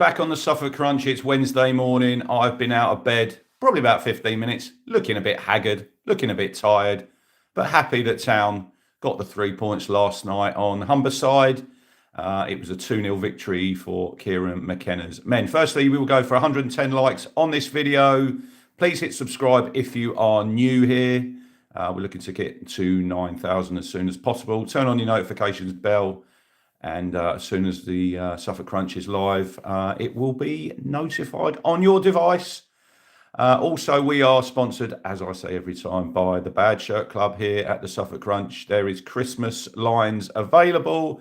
Back on the Suffolk Crunch. It's Wednesday morning. I've been out of bed probably about 15 minutes, looking a bit haggard, looking a bit tired, but happy that Town got the 3 points last night on Humberside. It was a 2-0 victory for Kieran McKenna's men. Firstly, we will go for 110 likes on this video. Please hit subscribe if you are new here. We're looking to get to 9,000 as soon as possible. Turn on your notifications bell. And as soon as the Suffolk Crunch is live, it will be notified on your device. Also, we are sponsored, as I say every time, by the Bad Shirt Club here at the Suffolk Crunch. There is Christmas lines available.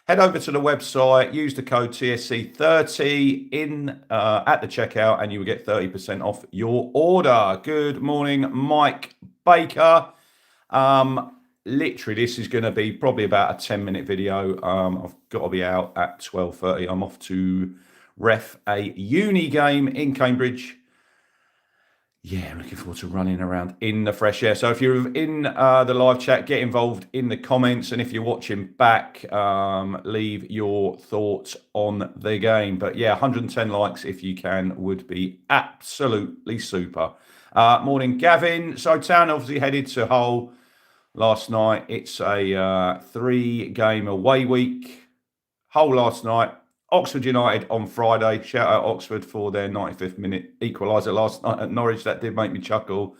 Head over to the website, use the code TSC30 at the checkout, and you will get 30% off your order. Good morning, Mike Baker. Literally, this is going to be probably about a 10-minute video. I've got to be out at 12:30. I'm off to ref a uni game in Cambridge. Yeah, I'm looking forward to running around in the fresh air. So if you're in the live chat, get involved in the comments. And if you're watching back, leave your thoughts on the game. But yeah, 110 likes if you can would be absolutely super. Morning, Gavin. So Town obviously headed to Hull last night. It's a 3-game away week. Hull last night. Oxford United on Friday. Shout out Oxford for their 95th minute equaliser last night at Norwich. That did make me chuckle.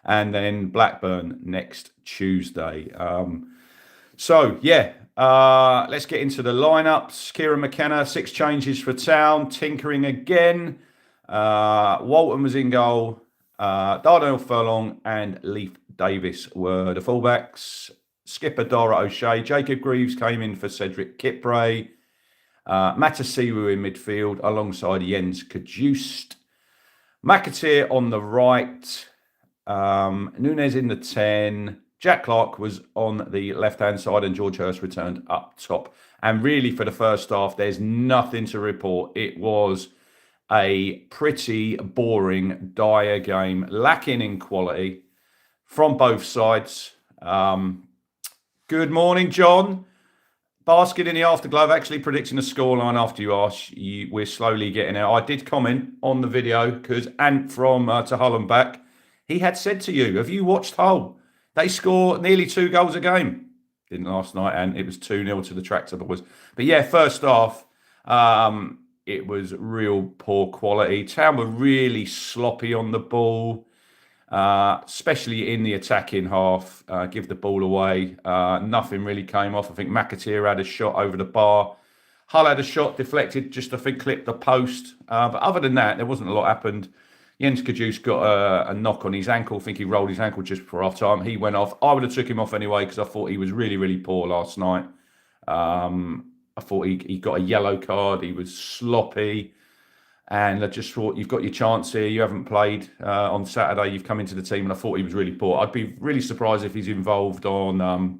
And then Blackburn next Tuesday. Let's get into the lineups. Kieran McKenna, 6 changes for Town. Tinkering again. Walton was in goal. Darnell Furlong and Leif Davis were the fullbacks. Skipper Dara O'Shea. Jacob Greaves came in for Cedric Kipre. Matasiwu in midfield alongside Jens Kajust. McAteer on the right. Nunez in the 10. Jack Clark was on the left-hand side and George Hurst returned up top. And really for the first half, there's nothing to report. It was a pretty boring, dire game, lacking in quality from both sides. Good morning, John. Basket in the afterglow, actually predicting the scoreline after you asked. We're slowly getting out. I did comment on the video because Ant from To Hull and Back, he had said to you, have you watched Hull? They score nearly 2 goals a game. Didn't last night, and it was 2-0 to the Tractor Boys. But yeah, first half, it was real poor quality. Town were really sloppy on the ball, especially in the attacking half. Give the ball away. Nothing really came off. I think McAteer had a shot over the bar. Hull had a shot deflected, just I think clipped the post. But other than that, there wasn't a lot happened. Jens Kajus got a knock on his ankle. I think he rolled his ankle just before half time. He went off. I would have took him off anyway because I thought he was really, really poor last night. I thought he got a yellow card. He was sloppy. And I just thought, you've got your chance here. You haven't played on Saturday. You've come into the team. And I thought he was really poor. I'd be really surprised if he's involved on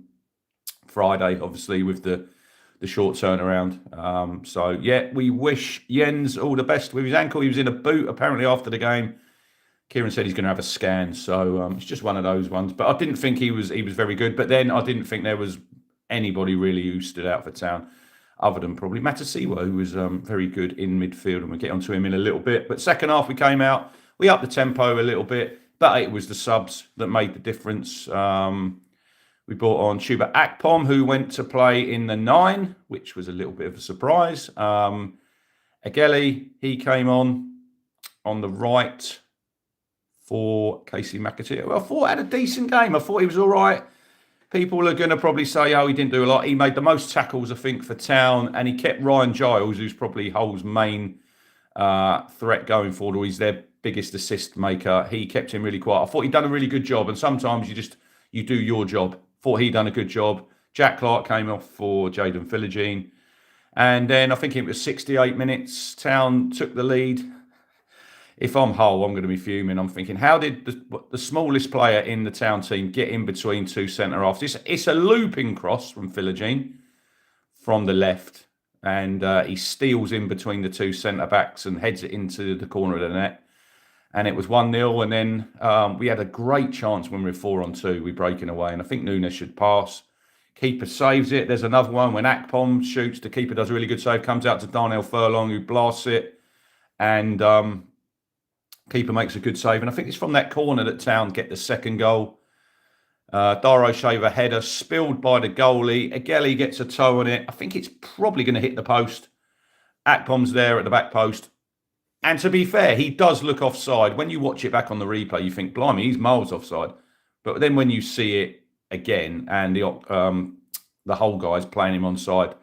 Friday, obviously, with the short turnaround. We wish Jens all the best with his ankle. He was in a boot, apparently, after the game. Kieran said he's going to have a scan. So it's just one of those ones. But I didn't think he was very good. But then I didn't think there was anybody really who stood out for Town, other than probably Matasiwa, who was very good in midfield, and we'll get onto him in a little bit. But second half, we came out, we upped the tempo a little bit, but it was the subs that made the difference. We brought on Chuba Akpom, who went to play in the 9, which was a little bit of a surprise. Ageli, he came on the right for Casey McAteer. Well, I thought he had a decent game. I thought he was all right. People are going to probably say, oh, he didn't do a lot. He made the most tackles, I think, for Town, and he kept Ryan Giles, who's probably Hull's main threat going forward, or he's their biggest assist maker. He kept him really quiet. I thought he'd done a really good job, and sometimes you do your job. Thought he'd done a good job. Jack Clark came off for Jaden Philogene. And then I think it was 68 minutes, Town took the lead. If I'm Hull, I'm going to be fuming. I'm thinking, how did the smallest player in the Town team get in between 2 centre-halves? It's a looping cross from Philogene from the left. And he steals in between the 2 centre-backs and heads it into the corner of the net. And it was 1-0. And then we had a great chance when we were 4-on-2. We breaking away. And I think Nunez should pass. Keeper saves it. There's another one when Akpom shoots. The keeper does a really good save. Comes out to Darnell Furlong, who blasts it. And keeper makes a good save. And I think it's from that corner that Town get the second goal. Daro Shaver header spilled by the goalie. Agelli gets a toe on it. I think it's probably going to hit the post. Akpom's there at the back post. And to be fair, he does look offside. When you watch it back on the replay, you think, blimey, he's miles offside. But then when you see it again and the whole guy's playing him onside,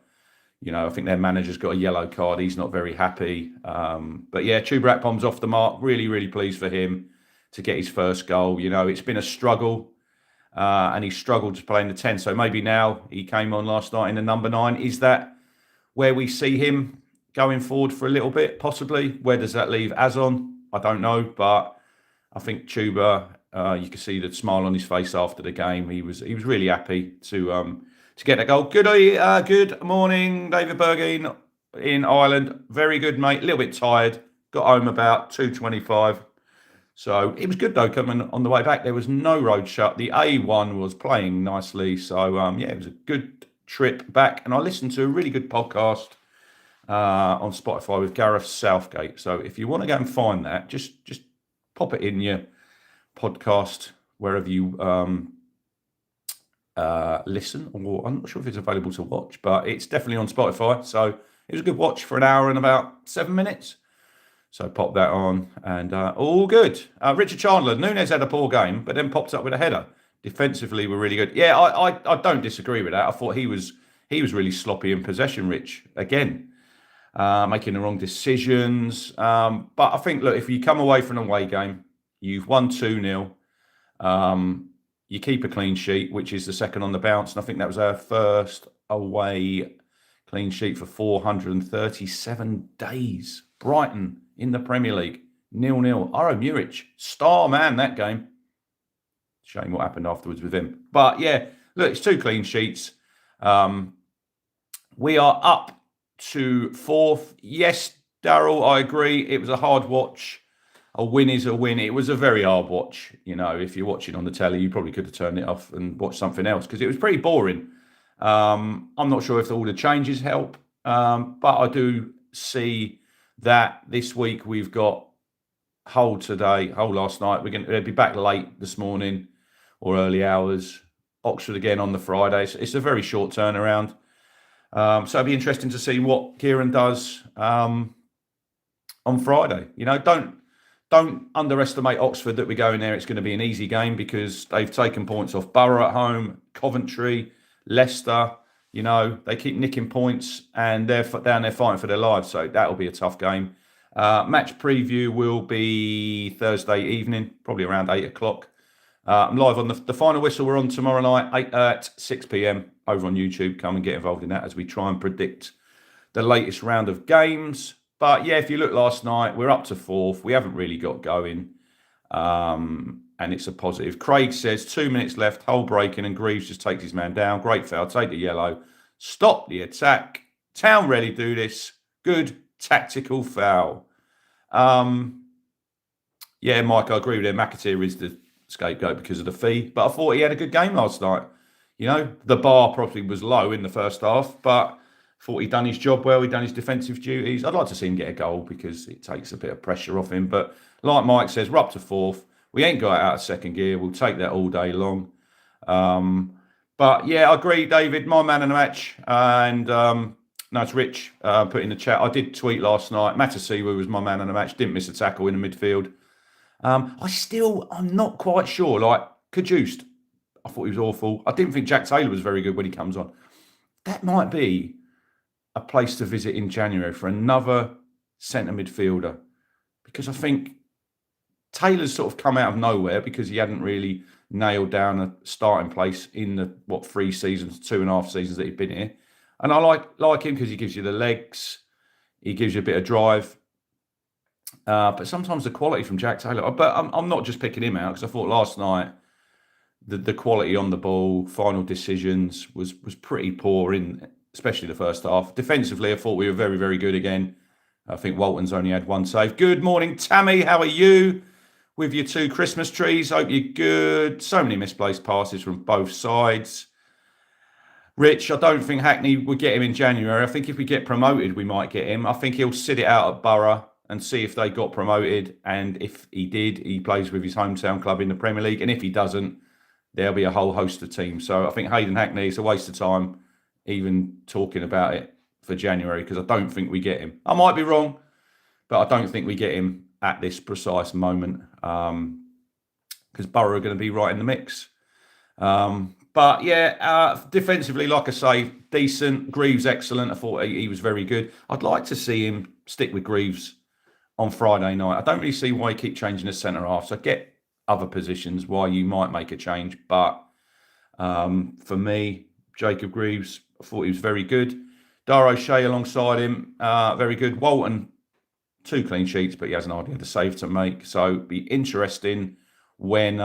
I think their manager's got a yellow card. He's not very happy. But yeah, Chuba Akpom's off the mark. Really, really pleased for him to get his first goal. It's been a struggle. And he struggled to play in the 10. So maybe now he came on last night in the number 9. Is that where we see him going forward for a little bit? Possibly. Where does that leave Azon? I don't know. But I think Chuba, you can see the smile on his face after the game. He was really happy to get that goal. Good morning, David Bergin in Ireland. Very good, mate. A little bit tired. Got home about 2:25. So it was good, though, coming on the way back. There was no road shut. The A1 was playing nicely. So, it was a good trip back. And I listened to a really good podcast on Spotify with Gareth Southgate. So if you want to go and find that, just pop it in your podcast wherever you listen. Or I'm not sure if it's available to watch, but it's definitely on Spotify. So it was a good watch for an hour and about 7 minutes. So pop that on and all good. Richard Chandler, Nunez had a poor game, but then popped up with a header. Defensively, we're really good. Yeah, I don't disagree with that. I thought he was really sloppy in possession, Rich, again, making the wrong decisions. But I think, look, if you come away from an away game, you've won 2-0. You keep a clean sheet, which is the second on the bounce. And I think that was our first away clean sheet for 437 days. Brighton in the Premier League, 0-0. Aro Muric, star man that game. Shame what happened afterwards with him. But yeah, look, it's 2 clean sheets. We are up to 4th. Yes, Daryl, I agree. It was a hard watch. A win is a win. It was a very hard watch. If you're watching on the telly, you probably could have turned it off and watched something else because it was pretty boring. I'm not sure if all the changes help, but I do see that this week we've got Hull today, Hull last night. We're going to be back late this morning or early hours. Oxford again on the Friday. So it's a very short turnaround. So it'll be interesting to see what Kieran does on Friday. Don't underestimate Oxford that we're going there. It's going to be an easy game because they've taken points off Borough at home, Coventry, Leicester. They keep nicking points and they're down there fighting for their lives. So that'll be a tough game. Match preview will be Thursday evening, probably around 8 o'clock. I'm live on the final whistle. We're on tomorrow night at 6 p.m. over on YouTube. Come and get involved in that as we try and predict the latest round of games. But yeah, if you look last night, we're up to 4th. We haven't really got going. And it's a positive. Craig says 2 minutes left, Hull breaking, and Greaves just takes his man down. Great foul, take the yellow. Stop the attack. Town ready do this. Good tactical foul. Yeah, Mike, I agree with him. McAteer is the scapegoat because of the fee. But I thought he had a good game last night. The bar probably was low in the first half, but I thought he'd done his job well. He'd done his defensive duties. I'd like to see him get a goal because it takes a bit of pressure off him. But like Mike says, we're up to 4th. We ain't got it out of second gear. We'll take that all day long. But yeah, I agree, David. My man in the match. And no, it's Rich put in the chat. I did tweet last night. Matasiwa was my man in the match. Didn't miss a tackle in the midfield. I'm not quite sure. Cajuste. I thought he was awful. I didn't think Jack Taylor was very good when he comes on. That might be a place to visit in January for another centre midfielder. Because I think Taylor's sort of come out of nowhere because he hadn't really nailed down a starting place in the 3 seasons, 2.5 seasons that he'd been here. And I like him because he gives you the legs, he gives you a bit of drive. But sometimes the quality from Jack Taylor. But I'm not just picking him out because I thought last night the quality on the ball, final decisions was pretty poor especially the first half. Defensively, I thought we were very, very good again. I think Walton's only had 1 save. Good morning, Tammy. How are you? With your 2 Christmas trees. Hope you're good. So many misplaced passes from both sides. Rich, I don't think Hackney would get him in January. I think if we get promoted, we might get him. I think he'll sit it out at Borough and see if they got promoted. And if he did, he plays with his hometown club in the Premier League. And if he doesn't, there'll be a whole host of teams. So I think Hayden Hackney is a waste of time even talking about it for January, because I don't think we get him. I might be wrong, but I don't think we get him at this precise moment, because Borough are going to be right in the mix. But yeah, defensively, like I say, decent. Greaves, excellent. I thought he was very good. I'd like to see him stick with Greaves on Friday night. I don't really see why he keep changing the centre half. So I get other positions why you might make a change. But for me, Jacob Greaves, I thought he was very good. Dar O'Shea alongside him, very good. Walton, 2 clean sheets, but he hasn't hardly had a save to make. So it'd be interesting when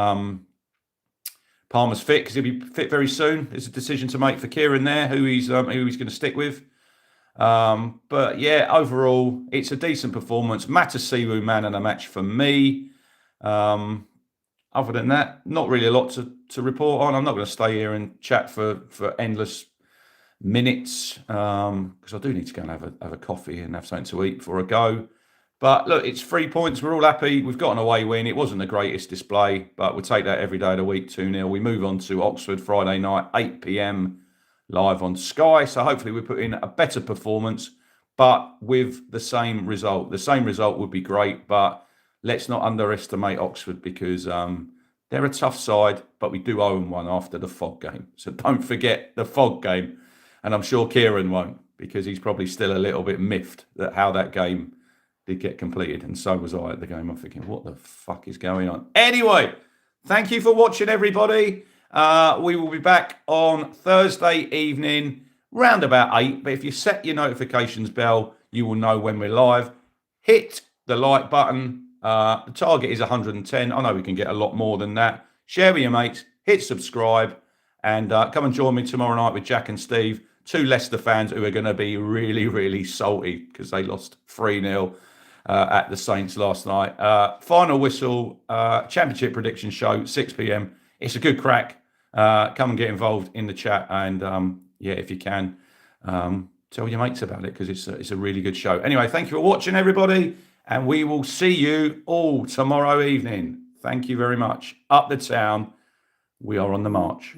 Palmer's fit, because he'll be fit very soon. There's a decision to make for Kieran there, who he's going to stick with. But yeah, overall, it's a decent performance. Matasiwu man of the match for me. Other than that, not really a lot to report on. I'm not going to stay here and chat for endless minutes, because I do need to go and have a coffee and have something to eat before I go. But look, it's 3 points. We're all happy. We've got an away win. It wasn't the greatest display, but we'll take that every day of the week, 2-0. We move on to Oxford Friday night, 8 p.m, live on Sky. So hopefully we put in a better performance, but with the same result. The same result would be great, but let's not underestimate Oxford, because they're a tough side, but we do own one after the Fog game. So don't forget the Fog game. And I'm sure Kieran won't, because he's probably still a little bit miffed at how that game did get completed. And so was I at the game. I'm thinking, what the fuck is going on? Anyway, thank you for watching, everybody. We will be back on Thursday evening, round about 8. But if you set your notifications bell, you will know when we're live. Hit the like button. The target is 110. I know we can get a lot more than that. Share with your mates. Hit subscribe. And come and join me tomorrow night with Jack and Steve, 2 Leicester fans who are going to be really, really salty because they lost 3-0 at the Saints last night. Final whistle, championship prediction show, 6 p.m. It's a good crack. Come and get involved in the chat. And yeah, if you can, tell your mates about it, because it's a really good show. Anyway, thank you for watching, everybody. And we will see you all tomorrow evening. Thank you very much. Up the town. We are on the march.